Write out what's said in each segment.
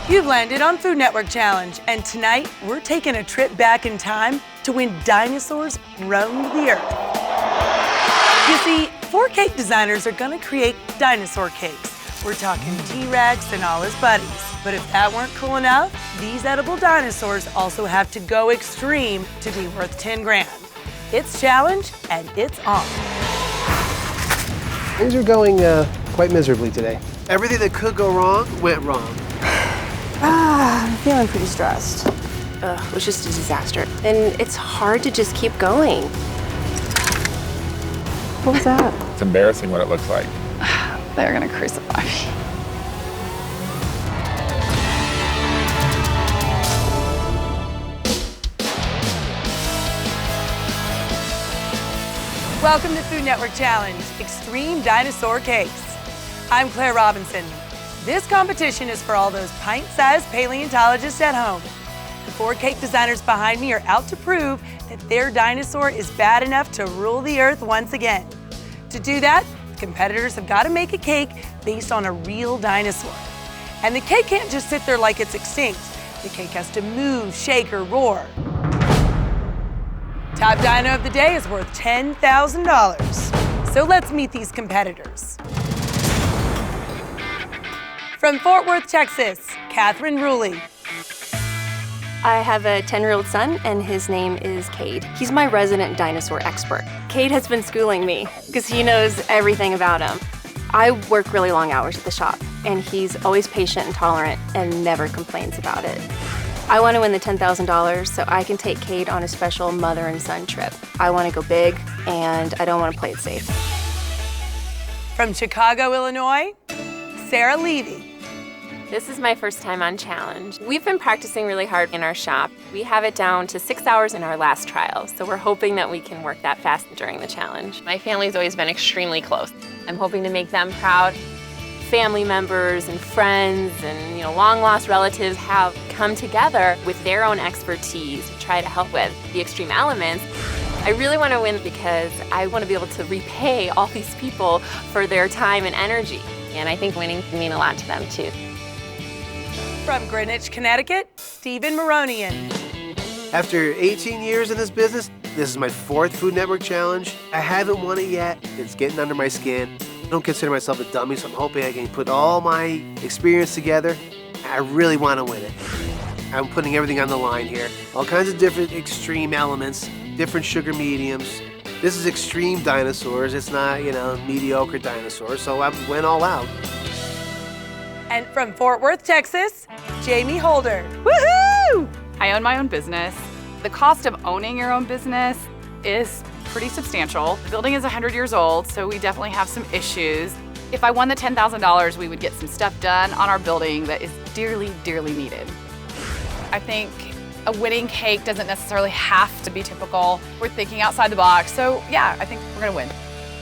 You've landed on Food Network Challenge, and tonight we're taking a trip back in time to when dinosaurs roamed the earth. You see, 4 cake designers are gonna create dinosaur cakes. We're talking T-Rex and all his buddies. But if that weren't cool enough, these edible dinosaurs also have to go extreme to be worth 10 grand. It's challenge, and it's on. Things are going quite miserably today. Everything that could go wrong went wrong. I'm feeling pretty stressed. It was just a disaster. And it's hard to just keep going. What was that? It's embarrassing what it looks like. They're gonna crucify me. Welcome to Food Network Challenge, Extreme Dinosaur Cakes. I'm Claire Robinson. This competition is for all those pint-sized paleontologists at home. The 4 cake designers behind me are out to prove that their dinosaur is bad enough to rule the earth once again. To do that, competitors have got to make a cake based on a real dinosaur. And the cake can't just sit there like it's extinct. The cake has to move, shake, or roar. Top dino of the day is worth $10,000. So let's meet these competitors. From Fort Worth, Texas, Catherine Ruley. I have a 10-year-old son, and his name is Cade. He's my resident dinosaur expert. Cade has been schooling me because he knows everything about him. I work really long hours at the shop, and he's always patient and tolerant and never complains about it. I want to win the $10,000 so I can take Cade on a special mother and son trip. I want to go big, and I don't want to play it safe. From Chicago, Illinois, Sarah Levy. This is my first time on challenge. We've been practicing really hard in our shop. We have it down to 6 hours in our last trial, so we're hoping that we can work that fast during the challenge. My family's always been extremely close. I'm hoping to make them proud. Family members and friends and long-lost relatives have come together with their own expertise to try to help with the extreme elements. I really want to win because I want to be able to repay all these people for their time and energy. And I think winning can mean a lot to them too. From Greenwich, Connecticut, Stephen Maronian. After 18 years in this business, this is my 4th Food Network Challenge. I haven't won it yet. It's getting under my skin. I don't consider myself a dummy, so I'm hoping I can put all my experience together. I really want to win it. I'm putting everything on the line here. All kinds of different extreme elements, different sugar mediums. This is extreme dinosaurs. It's not, mediocre dinosaurs, so I went all out. And from Fort Worth, Texas, Jamie Holder. Woohoo! I own my own business. The cost of owning your own business is pretty substantial. The building is 100 years old, so we definitely have some issues. If I won the $10,000, we would get some stuff done on our building that is dearly, dearly needed. I think a winning cake doesn't necessarily have to be typical. We're thinking outside the box, so yeah, I think we're gonna win.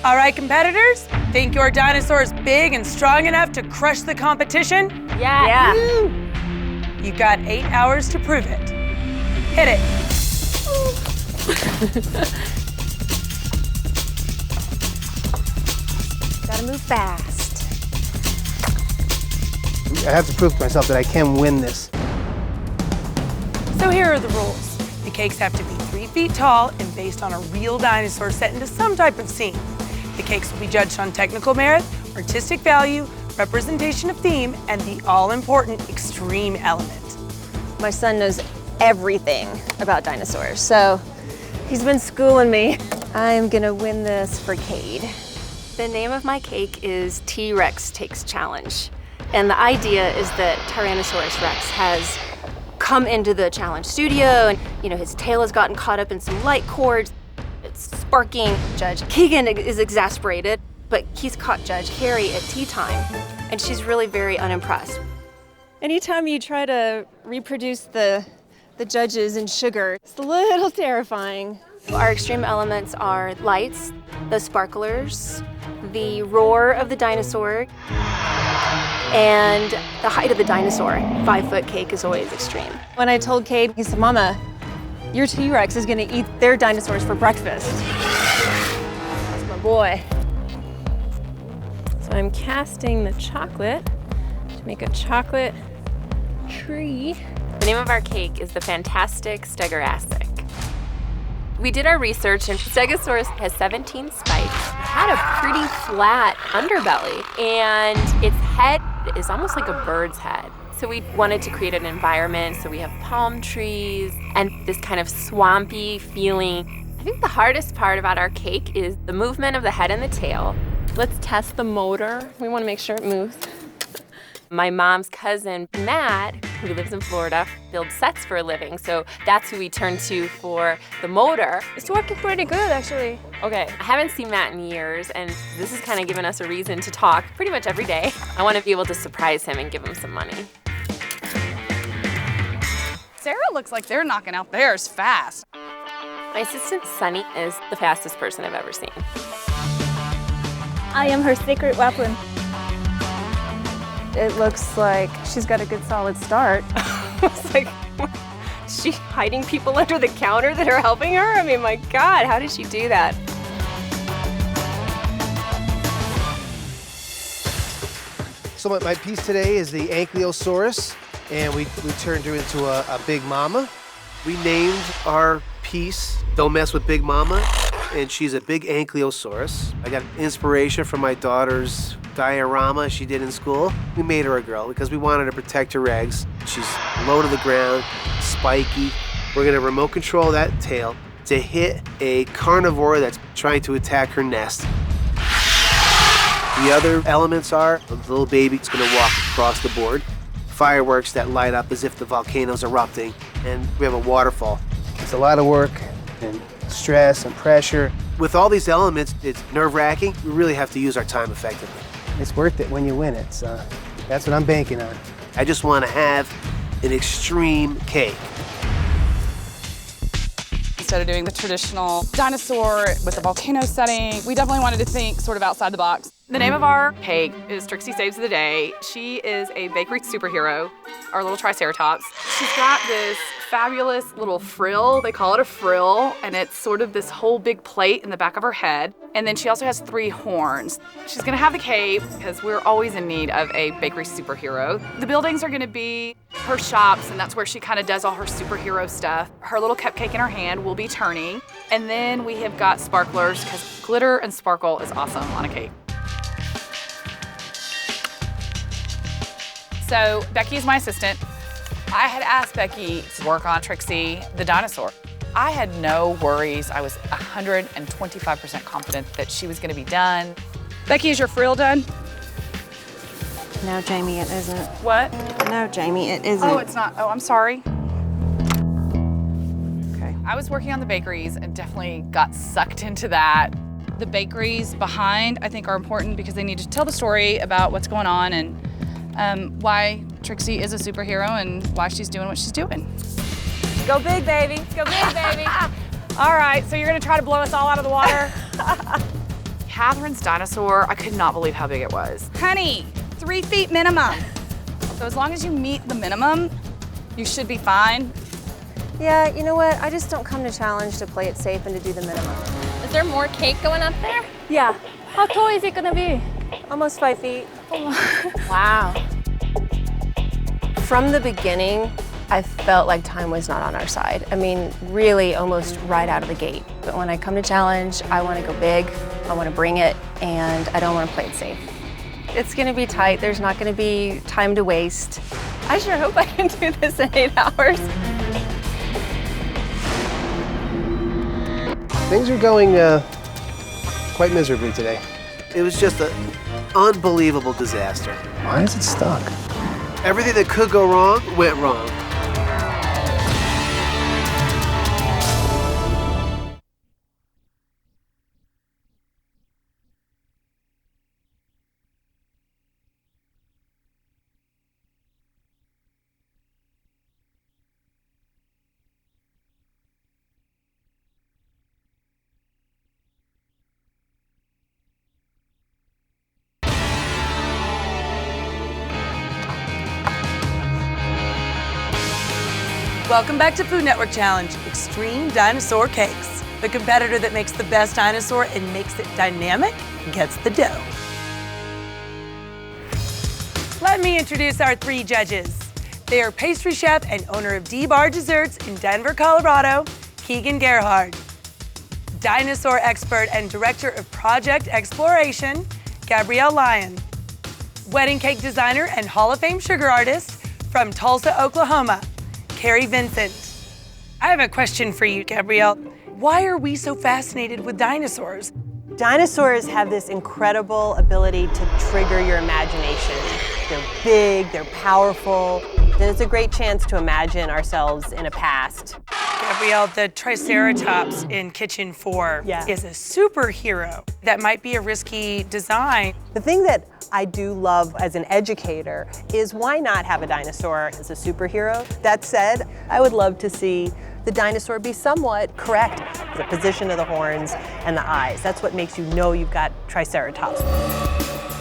All right, competitors, think your dinosaur is big and strong enough to crush the competition? Yeah. You've got 8 hours to prove it. Hit it. Gotta move fast. I have to prove to myself that I can win this. So here are the rules. The cakes have to be 3 feet tall and based on a real dinosaur set into some type of scene. The cakes will be judged on technical merit, artistic value, representation of theme, and the all-important extreme element. My son knows everything about dinosaurs, so he's been schooling me. I'm gonna win this for Cade. The name of my cake is T-Rex Takes Challenge. And the idea is that Tyrannosaurus Rex has come into the challenge studio and, his tail has gotten caught up in some light cords. It's sparking. Judge Keegan is exasperated, but he's caught Judge Carrie at tea time, and she's really very unimpressed. Anytime you try to reproduce the judges in sugar, it's a little terrifying. Our extreme elements are lights, the sparklers, the roar of the dinosaur, and the height of the dinosaur. 5-foot cake is always extreme. When I told Cade, he said, "Mama, your T-Rex is gonna eat their dinosaurs for breakfast." That's my boy. So I'm casting the chocolate to make a chocolate tree. The name of our cake is the Fantastic Stegorassic. We did our research, and Stegosaurus has 17 spikes. It had a pretty flat underbelly, and its head is almost like a bird's head. So we wanted to create an environment, so we have palm trees and this kind of swampy feeling. I think the hardest part about our cake is the movement of the head and the tail. Let's test the motor. We want to make sure it moves. My mom's cousin, Matt, who lives in Florida, builds sets for a living, so that's who we turn to for the motor. It's working pretty good, actually. Okay, I haven't seen Matt in years, and this has kind of given us a reason to talk pretty much every day. I want to be able to surprise him and give him some money. Sarah looks like they're knocking out theirs fast. My assistant, Sunny, is the fastest person I've ever seen. I am her secret weapon. It looks like she's got a good solid start. I was like, is she hiding people under the counter that are helping her? I mean, my God, how did she do that? So my piece today is the Ankylosaurus, and we turned her into a Big Mama. We named our piece Don't Mess with Big Mama, and she's a big Ankylosaurus. I got inspiration from my daughter's diorama she did in school. We made her a girl because we wanted to protect her eggs. She's low to the ground, spiky. We're gonna remote control that tail to hit a carnivore that's trying to attack her nest. The other elements are the little baby's gonna walk across the board, fireworks that light up as if the volcano's erupting, and we have a waterfall. It's a lot of work and stress and pressure. With all these elements, it's nerve-wracking. We really have to use our time effectively. It's worth it when you win it, so that's what I'm banking on. I just want to have an extreme cake. Instead of doing the traditional dinosaur with the volcano setting, we definitely wanted to think sort of outside the box. The name of our cake is Trixie Saves the Day. She is a bakery superhero, our little Triceratops. She's got this fabulous little frill. They call it a frill, and it's sort of this whole big plate in the back of her head. And then she also has 3 horns. She's gonna have the cape because we're always in need of a bakery superhero. The buildings are gonna be her shops, and that's where she kind of does all her superhero stuff. Her little cupcake in her hand will be turning. And then we have got sparklers because glitter and sparkle is awesome on a cake. So Becky is my assistant. I had asked Becky to work on Trixie, the dinosaur. I had no worries. I was 125% confident that she was gonna be done. Becky, is your frill done? No, Jamie, it isn't. What? No, Jamie, it isn't. Oh, it's not. Oh, I'm sorry. Okay. I was working on the bakeries and definitely got sucked into that. The bakeries behind, I think, are important because they need to tell the story about what's going on and why Trixie is a superhero and why she's doing what she's doing. Go big, baby. Go big, baby. All right, so you're gonna try to blow us all out of the water? Catherine's dinosaur, I could not believe how big it was. Honey, 3 feet minimum. So as long as you meet the minimum, you should be fine. Yeah, you know what? I just don't come to challenge to play it safe and to do the minimum. Is there more cake going up there? Yeah, How tall is it gonna be? almost 5 feet. Wow. From the beginning, I felt like time was not on our side. I mean, really almost right out of the gate. But when I come to challenge, I want to go big, I want to bring it, and I don't want to play it safe. It's going to be tight. There's not going to be time to waste. I sure hope I can do this in 8 hours. Things are going quite miserably today. It was just an unbelievable disaster. Why is it stuck? Everything that could go wrong went wrong. Welcome back to Food Network Challenge, Extreme Dinosaur Cakes. The competitor that makes the best dinosaur and makes it dynamic gets the dough. Let me introduce our 3 judges. They are pastry chef and owner of D-Bar Desserts in Denver, Colorado, Keegan Gerhard. Dinosaur expert and director of project exploration, Gabrielle Lyon. Wedding cake designer and Hall of Fame sugar artist from Tulsa, Oklahoma, Carrie Vincent. I have a question for you, Gabrielle. Why are we so fascinated with dinosaurs? Dinosaurs have this incredible ability to trigger your imagination. They're big, they're powerful. There's a great chance to imagine ourselves in a past. Gabrielle, the Triceratops in Kitchen 4 is a superhero. That might be a risky design. The thing that I do love as an educator is why not have a dinosaur as a superhero? That said, I would love to see the dinosaur be somewhat correct. The position of the horns and the eyes. That's what makes you know you've got Triceratops.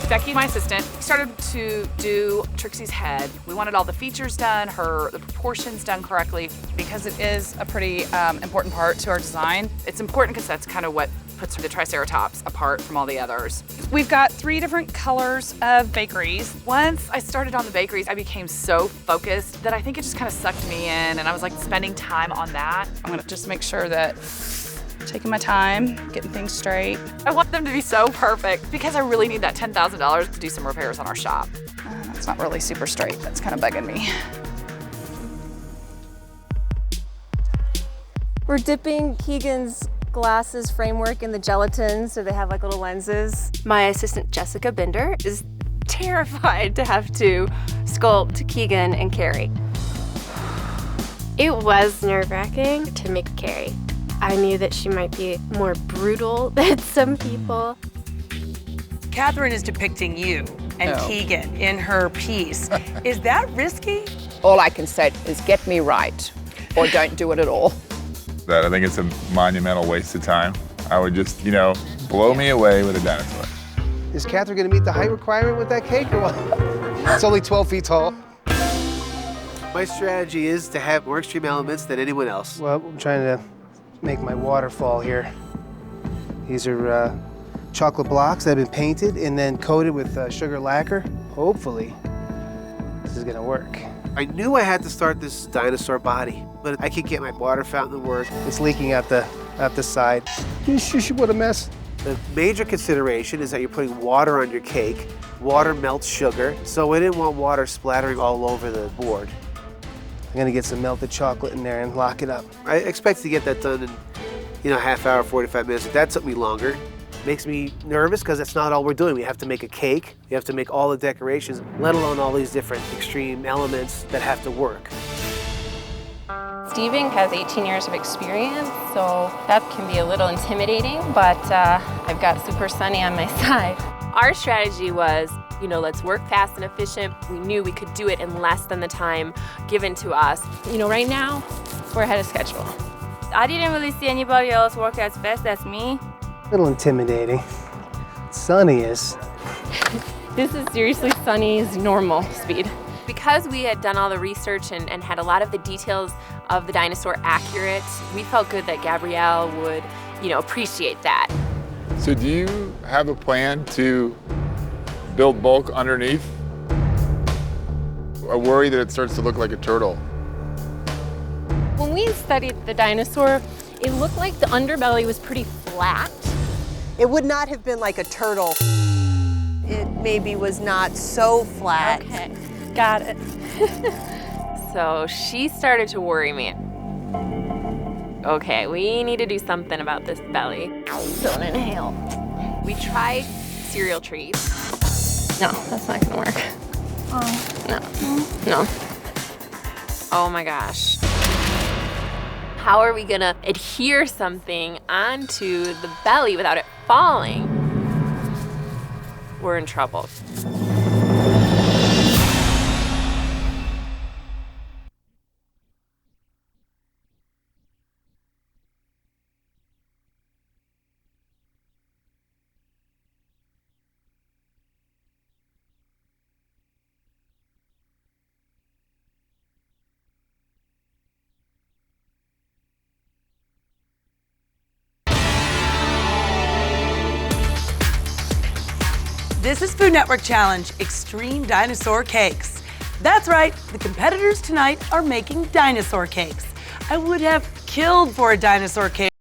Becky, my assistant, started to do Trixie's head. We wanted all the features done, the proportions done correctly, because it is a pretty important part to our design. It's important because that's kind of what puts the Triceratops apart from all the others. We've got 3 different colors of bakeries. Once I started on the bakeries, I became so focused that I think it just kind of sucked me in, and I was like spending time on that. I'm gonna just make sure that taking my time, getting things straight. I want them to be so perfect because I really need that $10,000 to do some repairs on our shop. That's not really super straight. That's kind of bugging me. We're dipping Keegan's glasses framework in the gelatin so they have like little lenses. My assistant Jessica Bender is terrified to have to sculpt Keegan and Carrie. It was nerve-wracking to make Carrie. I knew that she might be more brutal than some people. Catherine is depicting you and Keegan in her piece. Is that risky? All I can say is get me right, or don't do it at all. I think it's a monumental waste of time. I would just, blow me away with a dinosaur. Is Catherine gonna meet the height requirement with that cake or what? It's only 12 feet tall. My strategy is to have more extreme elements than anyone else. Well, I'm trying to make my waterfall here. These are chocolate blocks that have been painted and then coated with sugar lacquer. Hopefully, this is gonna work. I knew I had to start this dinosaur body, but I could get my water fountain to work. It's leaking out the side. What a mess. The major consideration is that you're putting water on your cake. Water melts sugar, so I didn't want water splattering all over the board. I'm gonna get some melted chocolate in there and lock it up. I expect to get that done in, half hour, 45 minutes. If that took me longer, makes me nervous because that's not all we're doing. We have to make a cake, we have to make all the decorations, let alone all these different extreme elements that have to work. Steven has 18 years of experience, so that can be a little intimidating, but I've got Super Sunny on my side. Our strategy was, let's work fast and efficient. We knew we could do it in less than the time given to us. Right now, we're ahead of schedule. I didn't really see anybody else work as fast as me. A little intimidating. Sunny is. This is seriously Sunny's normal speed. Because we had done all the research and had a lot of the details of the dinosaur accurate, we felt good that Gabrielle would, appreciate that. So do you have a plan to build bulk underneath? I worry that it starts to look like a turtle. When we studied the dinosaur, it looked like the underbelly was pretty flat. It would not have been like a turtle. It maybe was not so flat. Okay, got it. So she started to worry me. Okay, we need to do something about this belly. Don't inhale. We tried cereal trees. No, that's not gonna work. No. Oh my gosh. How are we gonna adhere something onto the belly without it falling? We're in trouble. This is Food Network Challenge Extreme Dinosaur Cakes. That's right, the competitors tonight are making dinosaur cakes. I would have killed for a dinosaur cake.